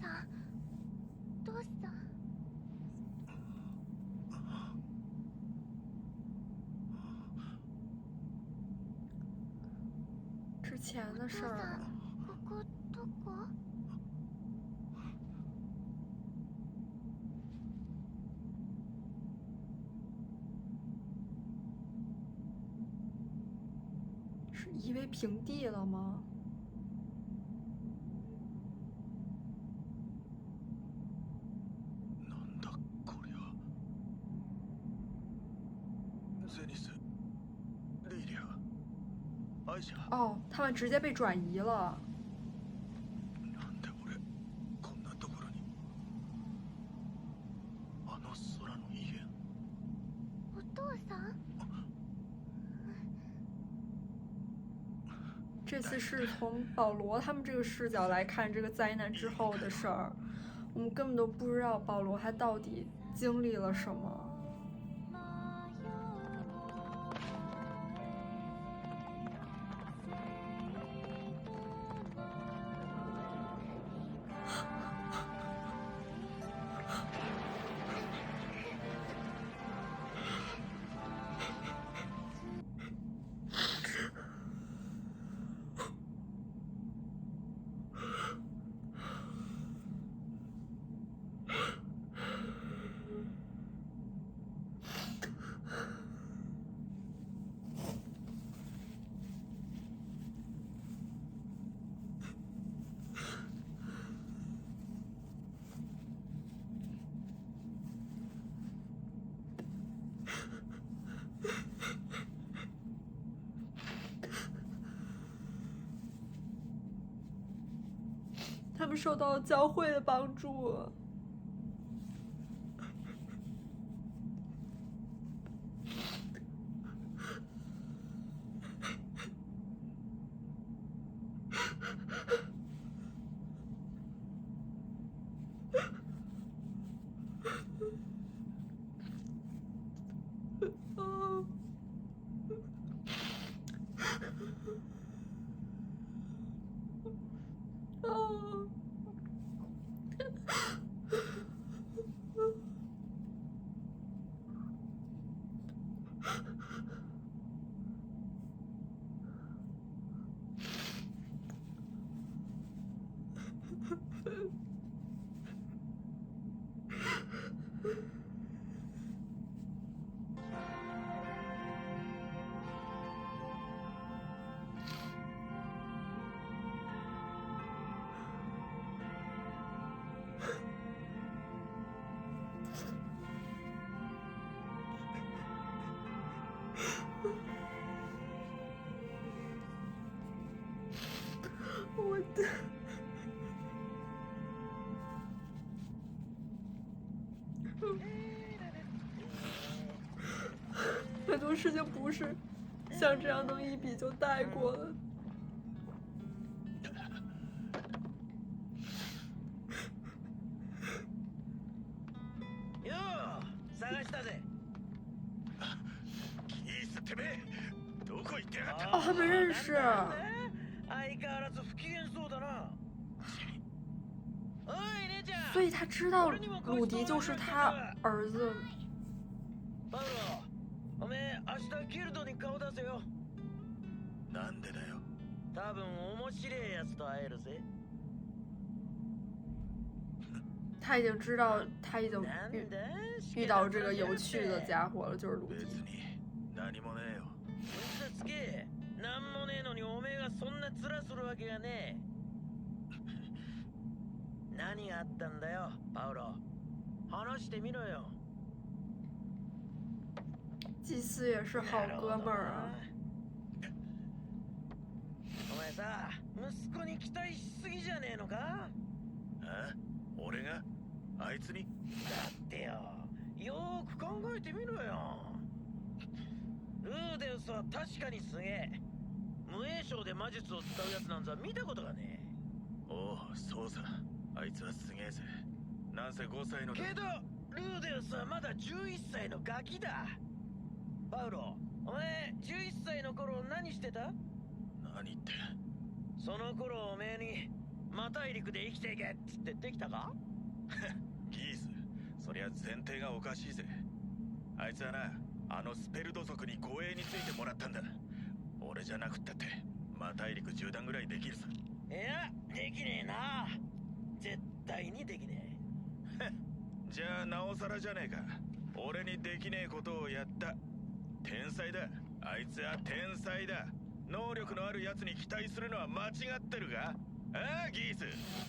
さんどうした之前的事儿。ここどこ？是夷为平地了吗？なんだこりゃ。ゼニス、リリア、アイシャ。哦，他们直接被转移了。なんで俺こんなところに。あの空の家。お父さん？这次是从保罗他们这个视角来看这个灾难之后的事儿，我们根本都不知道保罗他到底经历了什么。他们受到了教会的帮助。我的，很多事情不是像这样能一笔就带过的。よう探したぜ。キースてめえ、どこ行ってやがった。哦，他们认识。相変わらず不機嫌そうだな。おい姉ちゃん。所以他知道鲁迪就是他儿子。パウロ、おめえ明日ギルドに顔出せよ。なんでだよ。多分面白いやつと会えるぜ。他已经知道，他已经遇到这个有趣的家伙了，就是鲁別迪。に何もねえよ。嘘つけ。なんもねえのにおめえがそんな面するわけがねえ。何があったんだよ、パウロ。話してみろよ。祭司也是好哥们儿啊。お前さ、息子に期待しすぎじゃねえのか？あ？俺があいつに？だってよ、よーく考えてみろよ。ルーデウスは確かにすげえ。無影将で魔術を使うやつなんざ見たことがねえ。おう、そうさ。あいつはすげえぜ。なんせ5歳の。けどルーデウスはまだ11歳のガキだ。パウロ、お前11歳の頃何してた？何って。その頃おめえに魔大陸で生きていけっつってできたか？ギース、そりゃ前提がおかしいぜ。あいつはな、あのスペルド族に護衛についてもらったんだ。俺じゃなくったって魔大陸縦断ぐらいできるさ。いや、できねえな。絶対にできねじゃあなおさらじゃねえか。俺にできねえことをやった天才だ。あいつは天才だ。能力のあるやつに期待するのは間違ってるが？ああギース、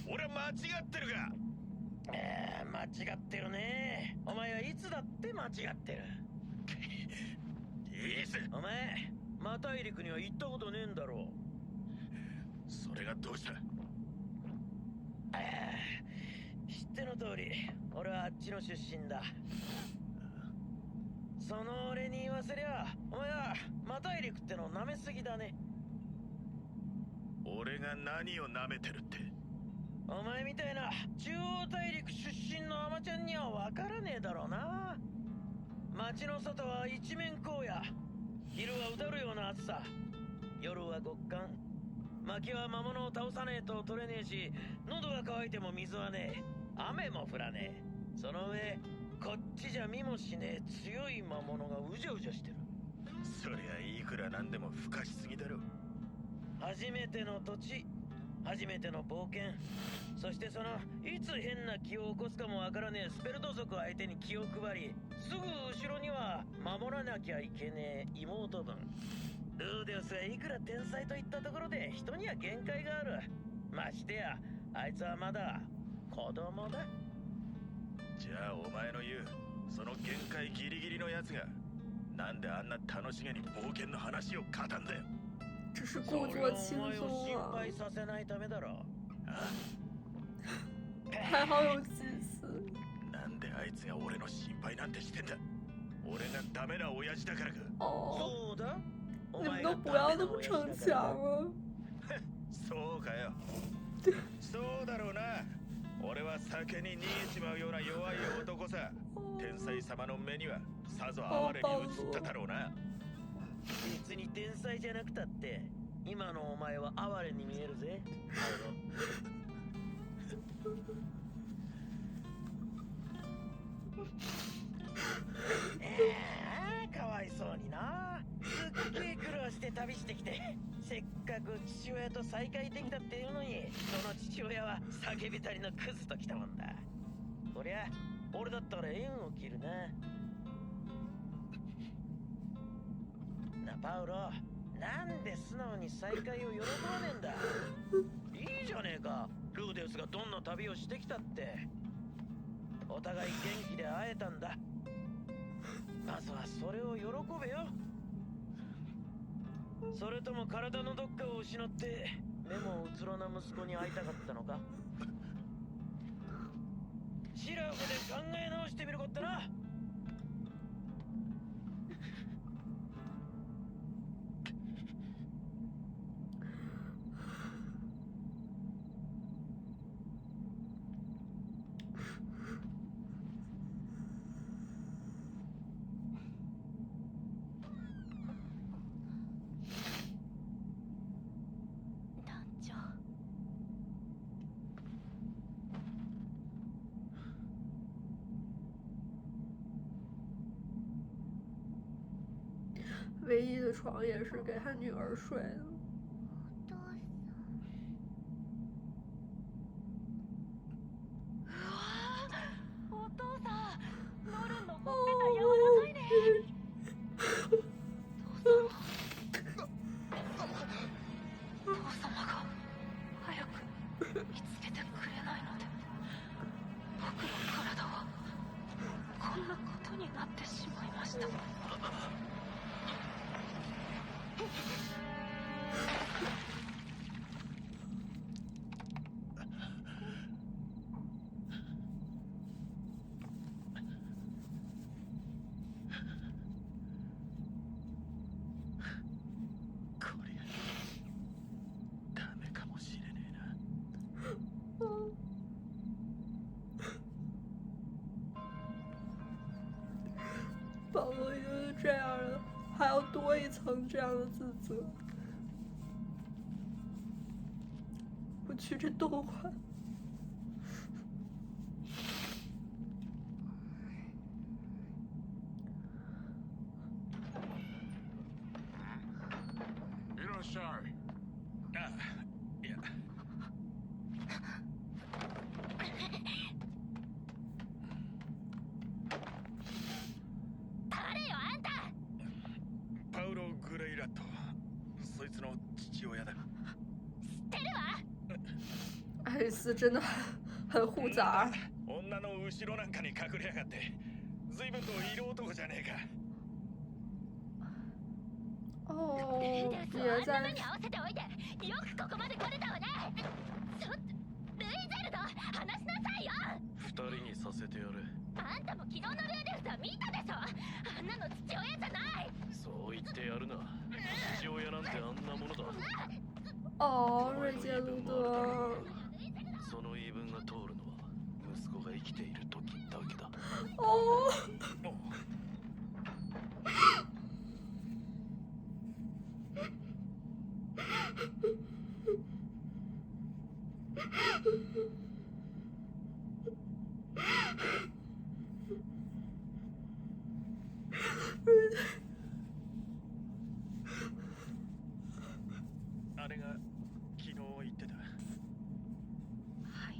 俺は間違ってるが？間違ってるね。お前はいつだって間違ってる。ギース、お前魔大陸には行ったことねえんだろ。それがどうした？知っての通り俺はあっちの出身だ。その俺に言わせりゃお前は魔大陸っての舐めすぎだね。俺が何を舐めてるって？お前みたいな中央大陸出身のアマちゃんには分からねえだろうな。街の外は一面荒野、昼はうだるような暑さ、夜は極寒。薪は魔物を倒さねえと取れねえし、喉が渇いても水はねえ、雨も降らねえ。その上こっちじゃ見もしねえ強い魔物がうじゃうじゃしてる。そりゃいくらなんでも不可しすぎだろ。初めての土地、初めての冒険、そしてそのいつ変な気を起こすかもわからねえスペルト族相手に気を配り、すぐ後ろには守らなきゃいけねえ妹分。ルーデウスがいくら天才といったところで人には限界がある。ましてやあいつはまだ子供だ。じゃあお前の言うその限界ギリギリのやつがなんであんな楽しげに冒険の話を語んだよ。只是故作轻お前を心松啊！配させないためだろ。还好有祭司。なんであいつが俺の心配なんてしてんだ？俺がダメな親父だからか？哦，そうだ。你们都不要那么逞强了。そうかよ。そうだろうな。俺は酒に逃げちまうような弱い男さ。天才様の目にはさぞ哀れに映っただろうな。別に天才じゃなくたって今のお前は哀れに見えるぜ。かわいそうにな。すっげえ苦労して旅してきて、せっかく父親と再会できたっていうのに、その父親は叫びたりのクズときたもんだ。こりゃ俺だったら縁を切るな。パウロ、なんで素直に再会を喜ばねえんだ。いいじゃねえか、ルーデウスがどんな旅をしてきたって。お互い元気で会えたんだ。まずはそれを喜べよ。それとも体のどっかを失って目もうつろな息子に会いたかったのか。シラフで考え直してみるこったな。団長。唯一的床也是给他女儿睡的。お父さん。うわー、お父さん、ノルンのほっぺた柔らかいね。父様が早く見つけてくれないので、僕の体はこんなことになってしまいました。こりゃダメかもしれねえな。保罗已经是这样了，还要多一层这样的自责。我去这动画。いらっしゃい。あ、いや、誰よあんた。パウロ・グレイラット、そいつの父親だ。知ってるわ。爱丽丝真的很护杂。女の後ろなんかに隠れやがって、随分と色男じゃねえか。哦，ルーデウスをあんな也在のに合わせておいてよくここまで来れたわね。ちょっとルイゼルド話しなさいよ。二人にさせてやる。あんたも昨日のルーデウスは見たでしょ。あんなの父親じゃない。そう言ってやるな。父親なんてあんなものだ。哦，瑞杰鲁德。その言い分が通るのは息子が生きている時だけだ。哦。あれが昨日言ってた。はい。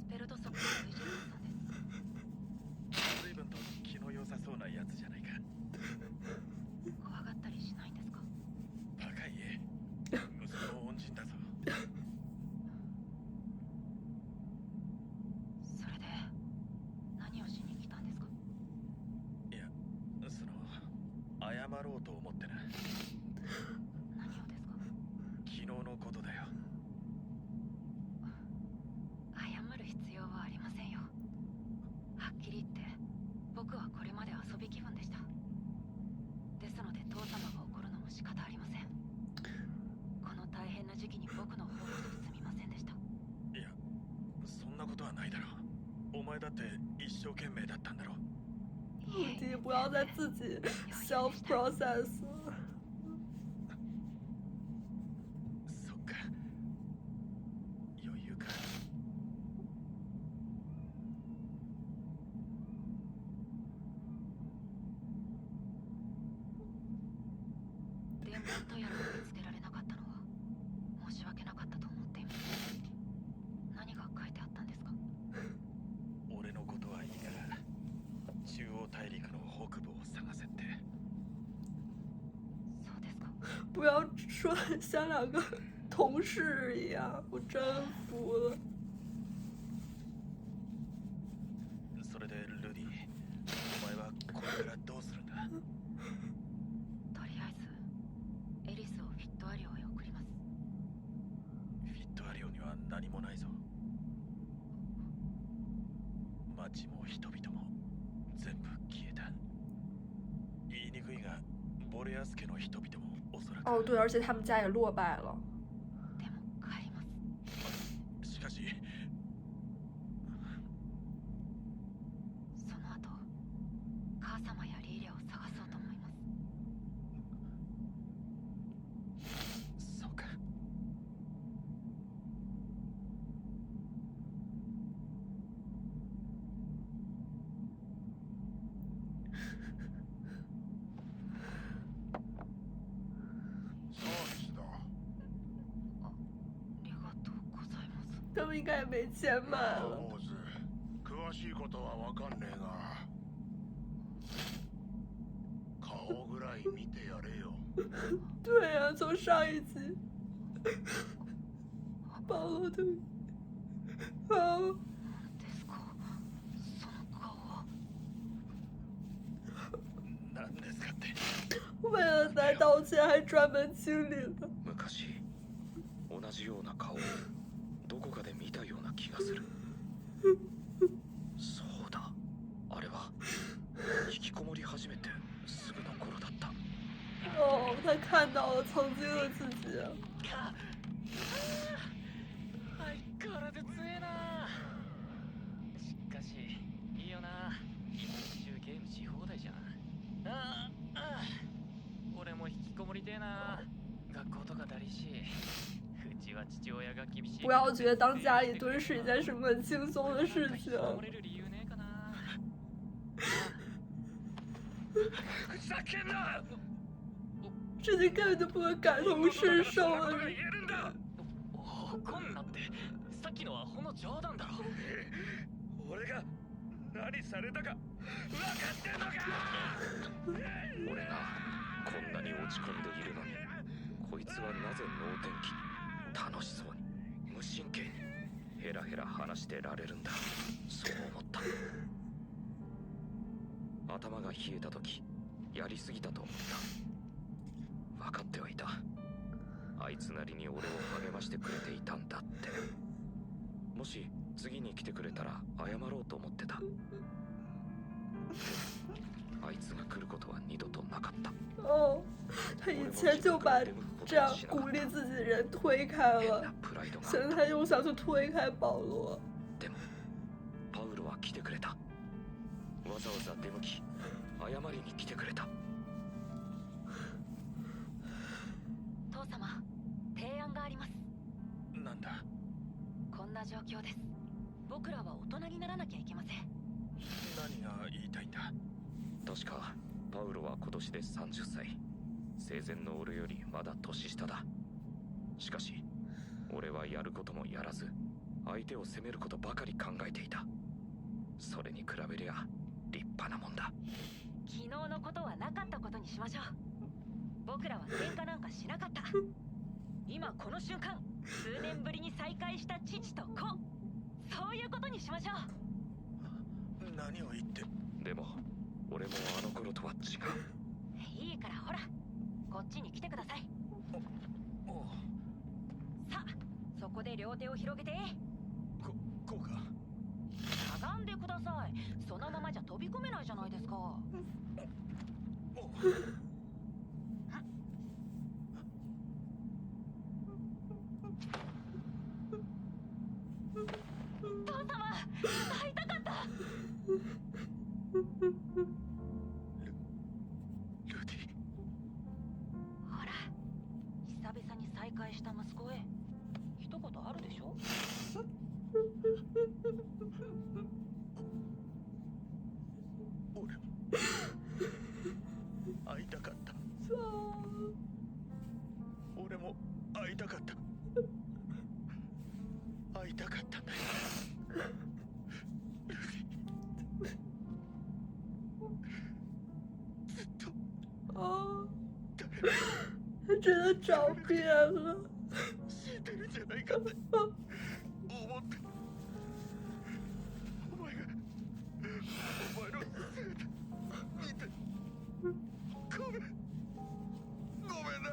スペルトソックス・ルイジェルドさんです。随分と気の良さそうなやつじゃないか。怖がったりしないんですか。バカ言え。息子の恩人だぞ。それで何をしに来たんですか。いや、謝ろうと思ってな。何をですか。昨日のことだよ。謝る必要はありませんよ。はっきり言って僕はこれまで遊び気分でした。ですので父様が怒るのも仕方ありません。この大変な時期に僕の方こそすみませんでした。いや、そんなことはないだろう。お前だって一生懸命だったんだろう。弟弟不要再自己 self process。そっか。余裕か。伝言とやらを見つけられなかったのは申し訳なかったと思っています。何が書いてあったんですか。俺のことはいいから中央大陸の北部を探せって。そうですか。不要说得像两个同事一样，我真服了。それでルディ、お前はこれからどうするんだ。とりあえずエリスをフィットアリオへ送ります。フィットアリオには何もないぞ。町も人々も全部消えた。言いにくいがボレアス家の人々もおそらく。哦，对，而且他们家也落败了。でも帰ります。しかしその後母様やリーレを探そうと思います。そうか。サービスだ。ありがとうございます。他们应该也没钱买了。坊主、詳しいことはわかんねえが、顔ぐらい見てやれよ。对啊，从上一集，保罗的，啊，ですか。その顔は。何ですかって。为了来道歉还专门清理了。昔同じような顔をどこかで見たような気がする。そうだ、あれは引きこもり始めてすぐの頃だった。哦，他看到了曾经的自己。相変わらず強えな。しかしいいよな。一日中ゲームし放題じゃん。俺も引きこもりてえな。学校とかだりし、うち時は父親が厳しい。不要觉得当家里蹲是一件什么很轻松的事情。守れる理由ねえかな。ふざけんな。这就根本就不能感同身受了。言えるんだ。怒んなって。さっきのはほんの冗談だろ。俺が何されたか分かってんのか。俺がこんなに落ち込んでいるのに、こいつはなぜ能天気に楽しそうに無神経にヘラヘラ話してられるんだ。そう思った。頭が冷えた時やりすぎたと思った。分かってはいた。あいつなりに俺を励ましてくれていたんだって。もし次に来てくれたら謝ろうと思ってた。あいつが来ることは二度となかった。哦，他以前就把这样鼓励自己的人推开了，现在他又想去推开保罗。でもパウロは来てくれた。わざわざ出向き謝りに来てくれた。父様、提案があります。なんだ。こんな状況です。僕らは大人にならなきゃいけません。何が言いたいんだ。確かパウロは今年で30歳。生前の俺よりまだ年下だ。しかし俺はやることもやらず相手を責めることばかり考えていた。それに比べりゃ立派なもんだ。昨日のことはなかったことにしましょう。僕らは喧嘩なんかしなかった。今この瞬間、数年ぶりに再会した父と子、そういうことにしましょう。何を言って。でも俺もあの頃とは違う。いいからほら、こっちに来てください。さあ、そこで両手を広げて。こうか。しゃがんでください。そのままじゃ飛び込めないじゃないですか。父様、会いたかった。ルディ。ほら、久々に再会した息子へ一言あるでしょ。俺も会いたかった。俺も会いたかった。会いたかったんだよ。ずっと。啊，他真的找遍了。死んでるんじゃないかって思って。お前のせいで見て。ごめんな。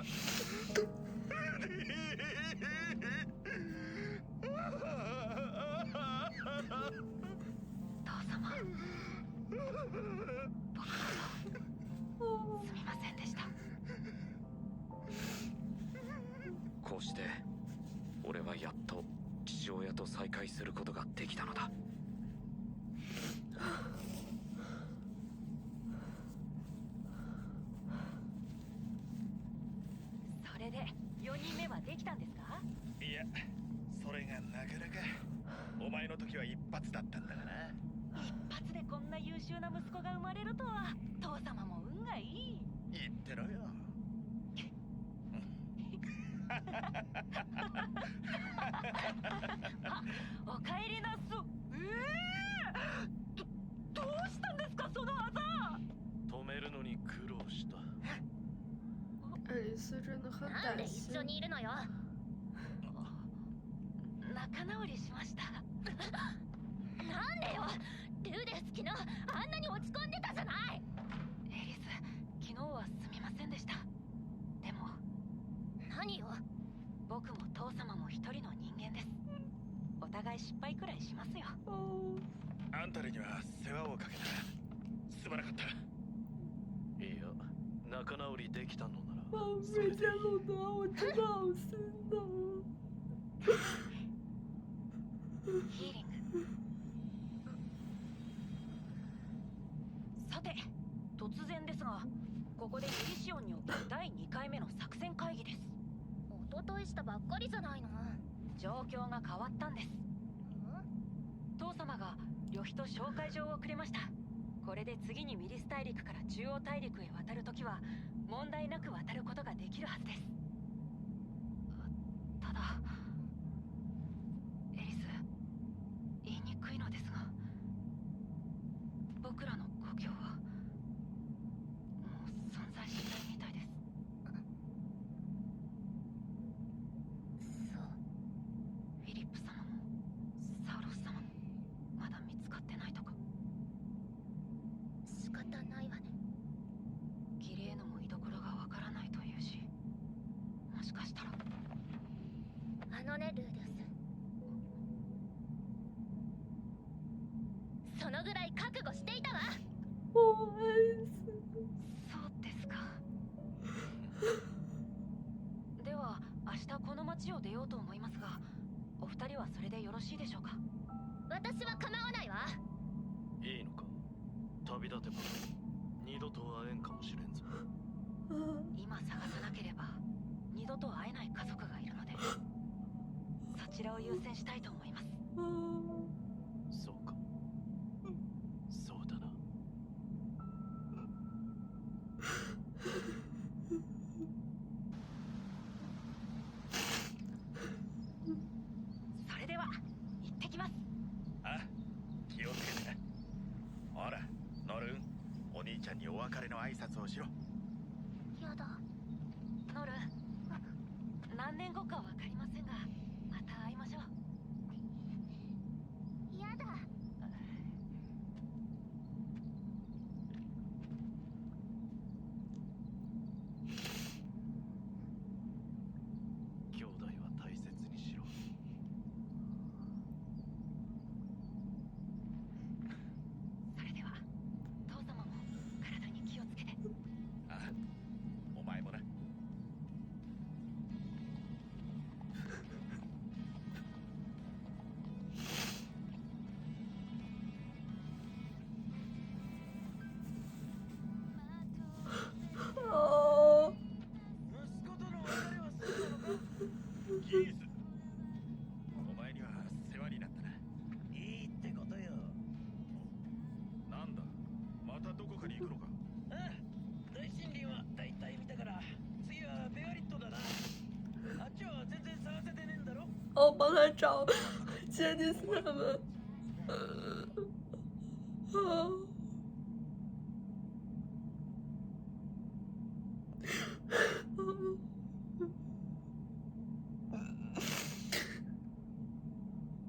父様、僕こそすみませんでした。こうして俺はやっと父親と再会することができたのだ。それで4人目はできたんですか？いや、それがなかなか。お前の時は一発だったんだがな。一発でこんな優秀な息子が生まれるとは、父様も運がいい。言ってろよ。おかえりなす。どうしたんですかその技。止めるのに苦労した。爱丽丝真的很なんで担心一緒。にいるのよ。仲直りしました。なんでよ。ルーデス昨日あんなに落ち込んでたじゃない。エリス、昨日はすみませんでした。でも何よ。僕も父様も一人の人間です。お互い失敗くらいしますよ。あんたらには世話をかけた。すまなかった。いや、仲直りできたのなら哦，没见路的，我真的好心疼。ヒーリング。さて、突然ですが、ここでミリシオンにおける第2回目の作戦会議です。大退したばっかりじゃないの。状況が変わったんです。父様が旅費と紹介状をくれました。これで次にミリス大陸から中央大陸へ渡るときは問題なく渡ることができるはずです。ただエリス、言いにくいのですが、僕らの故郷はもう存在しないみたいです。そう。フィリップ様もサウロス様もまだ見つかってないとか。仕方ないわね。キリエノも居所がわからないというし、もしかしたら。あのねルーデウス、そのぐらい覚悟していたわ。我爱死。そうですか。では明日この町を出ようと思いますが、お二人はそれでよろしいでしょうか。私は構わないわ。いいのか。旅立てば二度と会えんかもしれんぞ。今探さなければ二度と会えない家族がいるので、そちらを優先したいと思います。そうか。そうだな。それでは行ってきます。あ、気をつけてな。ほらノルン、お兄ちゃんにお別れの挨拶をしろ。やだ。ノル、何年後かわかりませんが、また会いましょう。やだ。兄弟は大切にしろ。それでは父様も体に気をつけて。あ、お前もな。哦，息子との別れはするのか。ギース、お前には世話になったな。いいってことよ。なんだ、またどこかに行くのか。ああ、大森林は大体見たから、次はベガリットだな。あっちは全然探せてねえんだろ。我帮他找杰尼斯他们。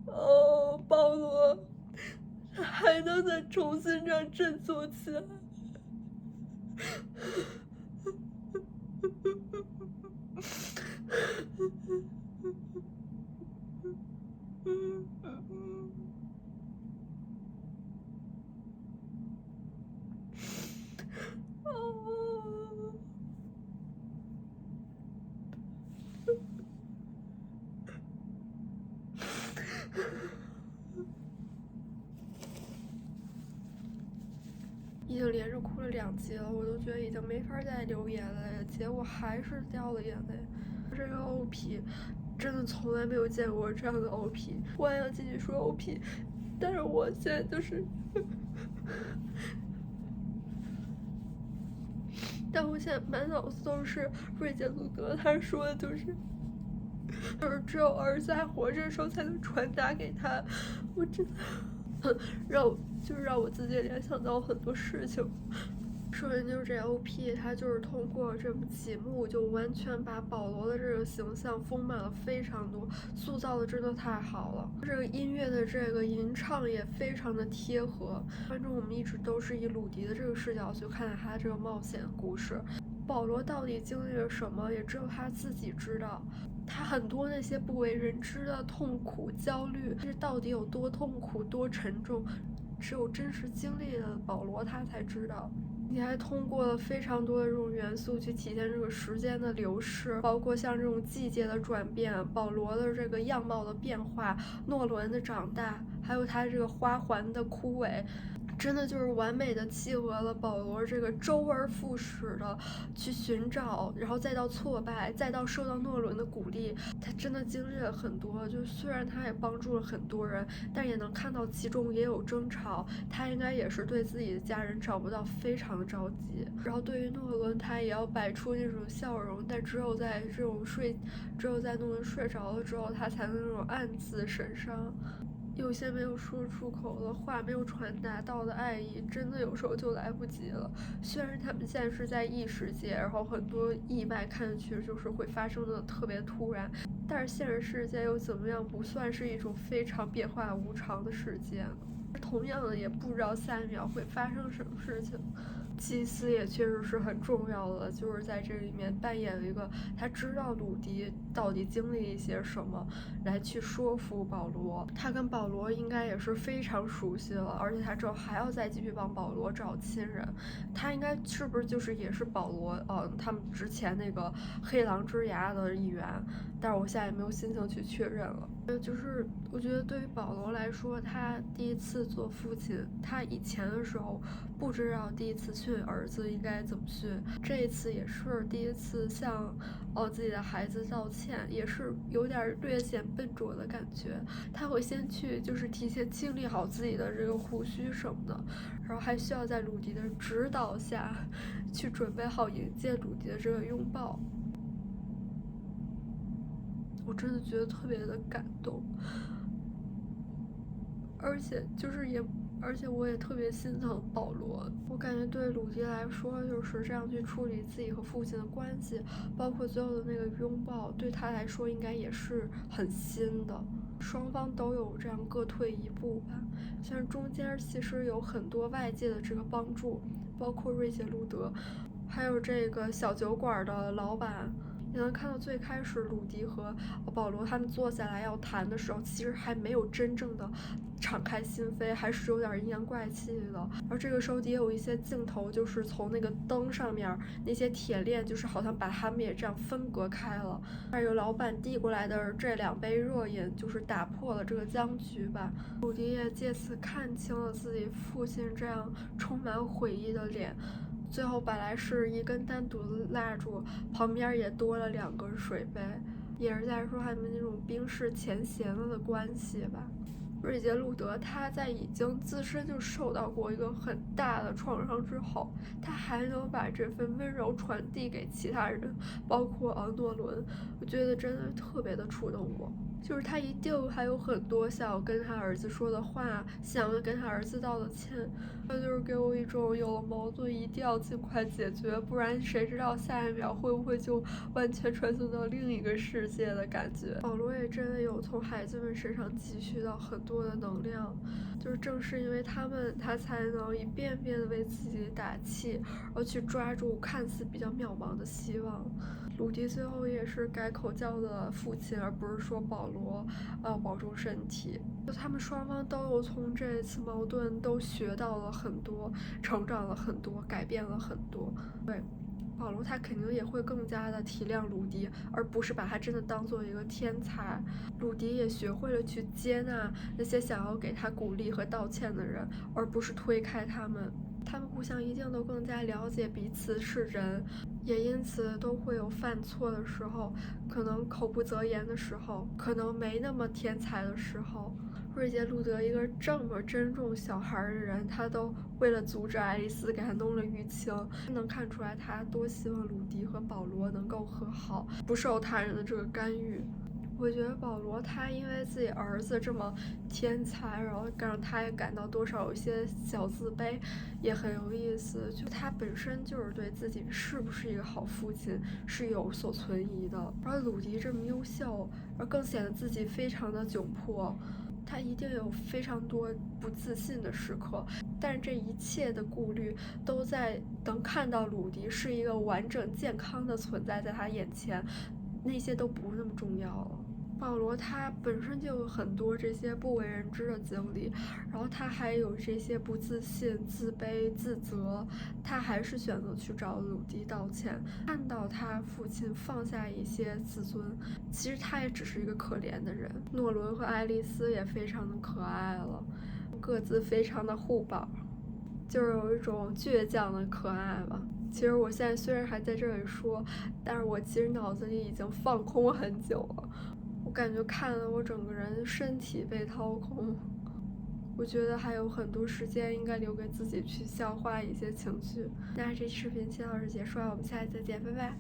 哦，保罗，还能再重新这样振作起来。哦。已经连着哭了2集了，我都觉得已经没法再流眼泪了，结果还是掉了眼泪。这个 OP 真的从来没有见过这样的 OP， 我还想继续说 OP， 但是我现在就是但我现在满脑子都是瑞杰鲁德他说的，就是只有儿子还活着的时候才能传达给他，我真的让我自己联想到很多事情。首先就是这 OP， 它就是通过这部几幕就完全把保罗的这个形象丰满了非常多，塑造的真的太好了。这个音乐的这个吟唱也非常的贴合，观众我们一直都是以鲁迪的这个视角去看待他这个冒险故事。保罗到底经历了什么，也只有他自己知道。他很多那些不为人知的痛苦、焦虑，这到底有多痛苦、多沉重，只有真实经历的保罗他才知道。你还通过了非常多的这种元素去体现这个时间的流逝，包括像这种季节的转变，保罗的这个样貌的变化，诺伦的长大，还有他这个花环的枯萎，真的就是完美的契合了保罗这个周而复始的去寻找，然后再到挫败，再到受到诺伦的鼓励，他真的经历了很多。就虽然他也帮助了很多人，但也能看到其中也有争吵，他应该也是对自己的家人找不到，非常着急。然后对于诺伦，他也要摆出那种笑容，但只有在诺伦睡着了之后，他才能那种暗自神伤。有些没有说出口的话，没有传达到的爱意，真的有时候就来不及了。虽然他们现在是在异世界，然后很多意外看上去就是会发生的特别突然，但是现实世界又怎么样不算是一种非常变化无常的世界呢？同样的，也不知道下一秒会发生什么事情。祭司也确实是很重要的，就是在这里面扮演了一个他知道鲁迪到底经历一些什么，来去说服保罗。他跟保罗应该也是非常熟悉了，而且他之后还要再继续帮保罗找亲人。他应该是不是就是也是保罗他们之前那个黑狼之牙的一员？但是我现在也没有心情去确认了。就是我觉得对于保罗来说，他第一次做父亲，他以前的时候不知道第一次训儿子应该怎么训，这一次也是第一次向自己的孩子道歉，也是有点略显笨拙的感觉。他会先去就是提前清理好自己的这个胡须什么的，然后还需要在鲁迪的指导下去准备好迎接鲁迪的这个拥抱。我真的觉得特别的感动，而且我也特别心疼保罗。我感觉对鲁迪来说，就是这样去处理自己和父亲的关系，包括最后的那个拥抱，对他来说应该也是很新的。双方都有这样各退一步吧。像中间其实有很多外界的这个帮助，包括瑞杰路德，还有这个小酒馆的老板。你能看到最开始鲁迪和保罗他们坐下来要谈的时候，其实还没有真正的敞开心扉，还是有点阴阳怪气的。而这个时候也有一些镜头，就是从那个灯上面那些铁链，就是好像把他们也这样分隔开了。而有老板递过来的这2杯热饮，就是打破了这个僵局吧。鲁迪也借此看清了自己父亲这样充满悔意的脸。最后本来是一根单独的蜡烛，旁边也多了2个水杯，也是在说他们那种冰释前嫌了的关系吧。瑞杰路德他在已经自身就受到过一个很大的创伤之后，他还能把这份温柔传递给其他人，包括诺伦，我觉得真的特别的触动我。就是他一定还有很多想要跟他儿子说的话，想要跟他儿子道的歉，这就是给我一种有了矛盾一定要尽快解决，不然谁知道下一秒会不会就完全传送到另一个世界的感觉。保罗也真的有从孩子们身上汲取到很多的能量，就是正是因为他们，他才能一遍遍的为自己打气，而去抓住看似比较渺茫的希望。鲁迪最后也是改口叫的父亲，而不是说保罗要保重身体。就他们双方都有从这次矛盾都学到了很多，成长了很多，改变了很多。对，保罗他肯定也会更加的体谅鲁迪，而不是把他真的当做一个天才。鲁迪也学会了去接纳那些想要给他鼓励和道歉的人，而不是推开他们。他们互相一定都更加了解彼此是人，也因此都会有犯错的时候，可能口不择言的时候，可能没那么天才的时候。瑞杰路德一个这么珍重小孩的人，他都为了阻止爱丽丝给他弄了淤青，能看出来他多希望鲁迪和保罗能够和好，不受他人的这个干预。我觉得保罗他因为自己儿子这么天才，然后让他也感到多少有一些小自卑，也很有意思。就他本身就是对自己是不是一个好父亲是有所存疑的。而鲁迪这么优秀，而更显得自己非常的窘迫。他一定有非常多不自信的时刻，但是这一切的顾虑都在能看到鲁迪是一个完整健康的存在在他眼前，那些都不那么重要了。保罗他本身就有很多这些不为人知的经历，然后他还有这些不自信、自卑、自责，他还是选择去找鲁迪道歉。看到他父亲放下一些自尊，其实他也只是一个可怜的人。诺伦和爱丽丝也非常的可爱了，各自非常的互补。就是有一种倔强的可爱吧。其实我现在虽然还在这里说，但是我其实脑子里已经放空很久了。我感觉看了我整个人身体被掏空，我觉得还有很多时间应该留给自己去消化一些情绪。那这期视频先到这结束了，我们下期再见，拜拜。